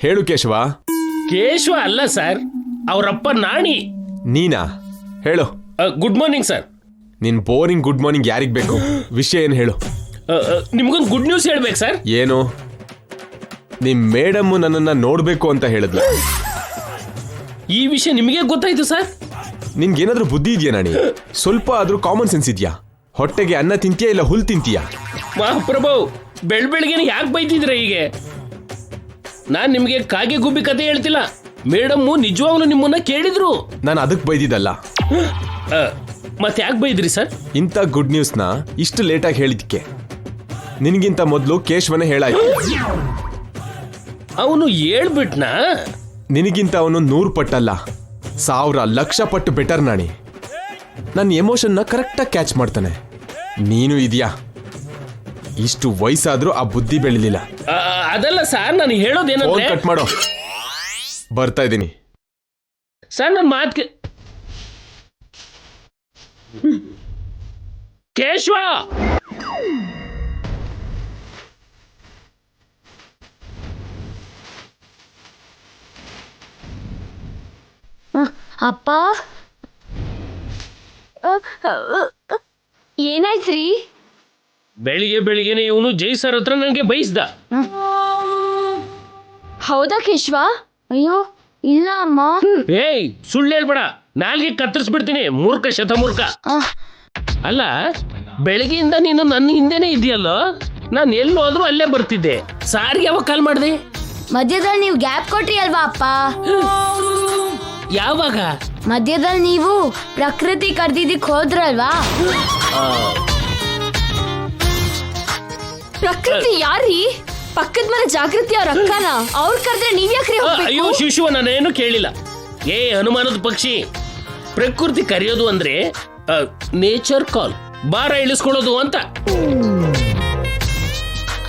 ಹೇಳು ಕೇಶವ. ಕೇಶವ ಅಲ್ಲ ಸರ್, ಅವರಪ್ಪ ನಾಣಿ. ನೀನಾ? ಹೇಳು. Good morning sir. ನಿನ್ ಬೋರಿಂಗ್ ಗುಡ್ ಮಾರ್ನಿಂಗ್ ಯಾರಿಗ್ ಬೇಕು? ವಿಷಯ ಏನು ಹೇಳು. ನಿಮ್ಗೊಂದು ಗುಡ್ ನ್ಯೂಸ್ ಹೇಳ್ಬೇಕು ಸರ್. ಏನು? ನಿಮ್ ಮೇಡಮ್ ನನ್ನನ್ನ ನೋಡ್ಬೇಕು ಅಂತ ಹೇಳಿದ್ಲ. ಈ ವಿಷಯ ನಿಮಗೆ ಗೊತ್ತಾಯ್ತು ಸರ್? ನಿನ್ಗೇನಾದ್ರೂ ಬುದ್ಧಿ ಇದೆಯಾ ನಾಣಿ? ಸ್ವಲ್ಪ ಆದ್ರೂ ಕಾಮನ್ ಸೆನ್ಸ್ ಇದೆಯಾ? ಹೊಟ್ಟೆಗೆ ಅನ್ನ ತಿಂತೀಯಾ ಇಲ್ಲ ಹುಲ್ ತಿಂತೀಯಾ? ಮಹಾಪ್ರಭು, ಬೆಳಬೆಳಗ್ಗೆನೆ ಯಾಕೆ ಬೈತಿದ್ರ ಹೀಗೆ? ನಾನ್ ನಿಮ್ಗೆ ಕಾಗೆ ಗುಬ್ಬಿ ಕತೆ ಹೇಳ್ತಿಲ್ಲ. ಮೇಡಮ್ ನಿಜವಾಗ್ಲೂ ನಿಮ್ಮನ್ನ ಕೇಳಿದ್ರು. ನಾನು ಅದಕ್ಕೆ ಬೈದಿದ್ದಲ್ಲ. ಮತ್ತೆ ಯಾಕೆ ಬೈದ್ರಿ ಸರ್? ಇಂಥ ಗುಡ್ ನ್ಯೂಸ್ನ ಇಷ್ಟು ಲೇಟಾಗಿ ಹೇಳಿದ್ಕೆ. ನಿನ್ಗಿಂತ ಮೊದಲು ಕೇಶವನೇ ಹೇಳಾಯ್ತು. ಅವನು ಹೇಳ್ಬಿಟ್ನಾ? ನಿನಗಿಂತ ಅವನು 100 ಪಟ್ಟಲ್ಲ, 1000 ಲಕ್ಷ ಪಟ್ಟು ಬೆಟರ್ ನಾಣಿ. ನನ್ನ ಎಮೋಷನ್ನ ಕರೆಕ್ಟಾಗಿ ಕ್ಯಾಚ್ ಮಾಡ್ತಾನೆ. ನೀನು ಇದೆಯಾ? ಇಷ್ಟು ವಯಸ್ಸಾದ್ರೂ ಆ ಬುದ್ಧಿ ಬೆಳಿಲಿಲ್ಲ. ಅದಲ್ಲ ಸರ್, ನಾನು ಹೇಳೋದೇನಂದ್ರೆ. ಕಟ್ ಮಾಡೋ, ಬರ್ತಾ ಇದ್ದೀನಿ. ಸರ್ ನನ್ನ ಮಾತು ಕೇಶವ. ಅಪ್ಪ, ಏನಾಯ್ತ್ರಿ? ಬೆಳಿಗ್ಗೆನೆ ಇವನು ಜೈ ಸರ್ ಹತ್ರ ನನಗೆ ಬೈಸ್ದ. ಹೌದಾ ಕೇಶವ? ಅಯ್ಯೋ ಇಲ್ಲ ಅಮ್ಮ. ಏಯ್, ಸುಳ್ಳು ಹೇಳ್ಬೇಡ, ನಾಲ್ಗೆ ಕತ್ತರಿಸ್ಬಿಡ್ತೀನಿ. ಮೂರ್ಖ, ಶತಮೂರ್ಖ. ಅಲ್ಲ, ಬೆಳಗ್ಗೆಯಿಂದ ನೀನು ನನ್ನ ಹಿಂದೆನೆ ಇದೆಯಲ್ಲೋ. ನಾನು ಎಲ್ಲಿ ಹೋದ್ರು ಅಲ್ಲೇ ಬರ್ತಿದ್ದೆ. ಸಾರಿಗೆ ಯಾವಾಗ ಕಾಲ್ ಮಾಡಿದೆ? ಮಧ್ಯದಲ್ಲಿ ನೀವು ಗ್ಯಾಪ್ ಕೊಟ್ರಿ ಅಲ್ವಾ ಅಪ್ಪ? ಯಾವಾಗ? ಮಧ್ಯದಲ್ಲಿ ನೀವು ಪ್ರಕೃತಿ ಕರ್ದಿದ್ದಕ್ಕೆ ಹೋದ್ರಲ್ವಾ? ಪ್ರಕೃತಿ ಯಾರೀ? ಪಕ್ಕದ ಮನೆ ಜಾಗೃತಿ ಅವ್ರ ಅಕ್ಕನ. ಅವ್ರ ಕರೆದ್ರೆ ನೀವ್ ಯಾಕ್ರಿ? ಅಯ್ಯೋ ಶಿಶುವ, ನಾನೇನು ಕೇಳಿಲ್ಲ. ಹನುಮಾನದ ಪಕ್ಷಿ. ಪ್ರಕೃತಿ ಕರೆಯೋದು ಅಂದ್ರೆ ನೇಚರ್ ಕಾಲ್, ಭಾರ ಇಳಿಸ್ಕೊಳ್ಳೋದು ಅಂತ.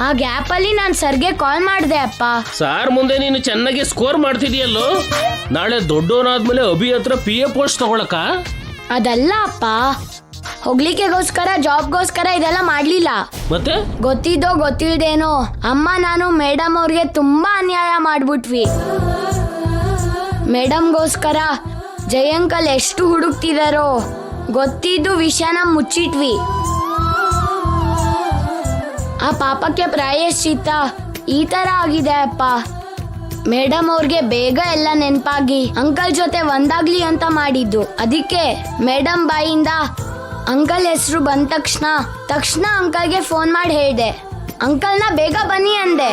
ಆ ಗ್ಯಾಪ್ ಅಲ್ಲಿ ನಾನ್ ಸರ್ಗೆ ಕಾಲ್ ಮಾಡಿದೆ ಅಪ್ಪ. ಸಾರ್ ಮುಂದೆ ನೀನು ಚೆನ್ನಾಗಿ ಸ್ಕೋರ್ ಮಾಡ್ತಿದೀಯಲ್ಲೋ. ನಾಳೆ ದೊಡ್ಡವನಾದ್ಮೇಲೆ ಅಭಿ ಹತ್ರ PA ಪೋಸ್ಟ್ ತಗೊಳಕ? ಅದಲ್ಲ ಅಪ್ಪ, ಹೊಗ್ಲಿಕ್ಕೆಗೋಸ್ಕರ, ಜಾಬ್ಗೋಸ್ಕರ ಇದೆಲ್ಲ ಮಾಡ್ಲಿಲ್ಲ. ಮತ್ತೆ ಗೊತ್ತಿದ್ದೋ ಗೊತ್ತಿಲ್ದೇನೋ ಅಮ್ಮ ನಾನು ಮೇಡಮ್ ಅವ್ರಿಗೆ ತುಂಬಾ ಅನ್ಯಾಯ ಮಾಡ್ಬಿಟ್ವಿ. ಮೇಡಮ್ಗೋಸ್ಕರ ಜಯಂಕಲ್ ಎಷ್ಟು ಹುಡುಕ್ತಿದಾರೋ ಗೊತ್ತಿದ್ದು ವಿಷಯನ ಮುಚ್ಚಿಟ್ವಿ. ಆ ಪಾಪಕ್ಕೆ ಪ್ರಾಯಶ್ಚಿತ್ತ ಈ ತರ ಆಗಿದೆ ಅಪ್ಪ. ಮೇಡಮ್ ಅವ್ರಿಗೆ ಬೇಗ ಎಲ್ಲ ನೆನಪಾಗಿ ಅಂಕಲ್ ಜೊತೆ ಒಂದಾಗ್ಲಿ ಅಂತ ಮಾಡಿದ್ದು. ಅದಕ್ಕೆ ಮೇಡಮ್ ಬಾಯಿಂದ ಅಂಕಲ್ ಹೆಸರು ಬಂದ ತಕ್ಷಣ ಅಂಕಲ್ಗೆ ಫೋನ್ ಮಾಡಿ ಹೇಳ್ದೆ. ಅಂಕಲ್ನ ಬೇಗ ಬನ್ನಿ ಅಂದೆ.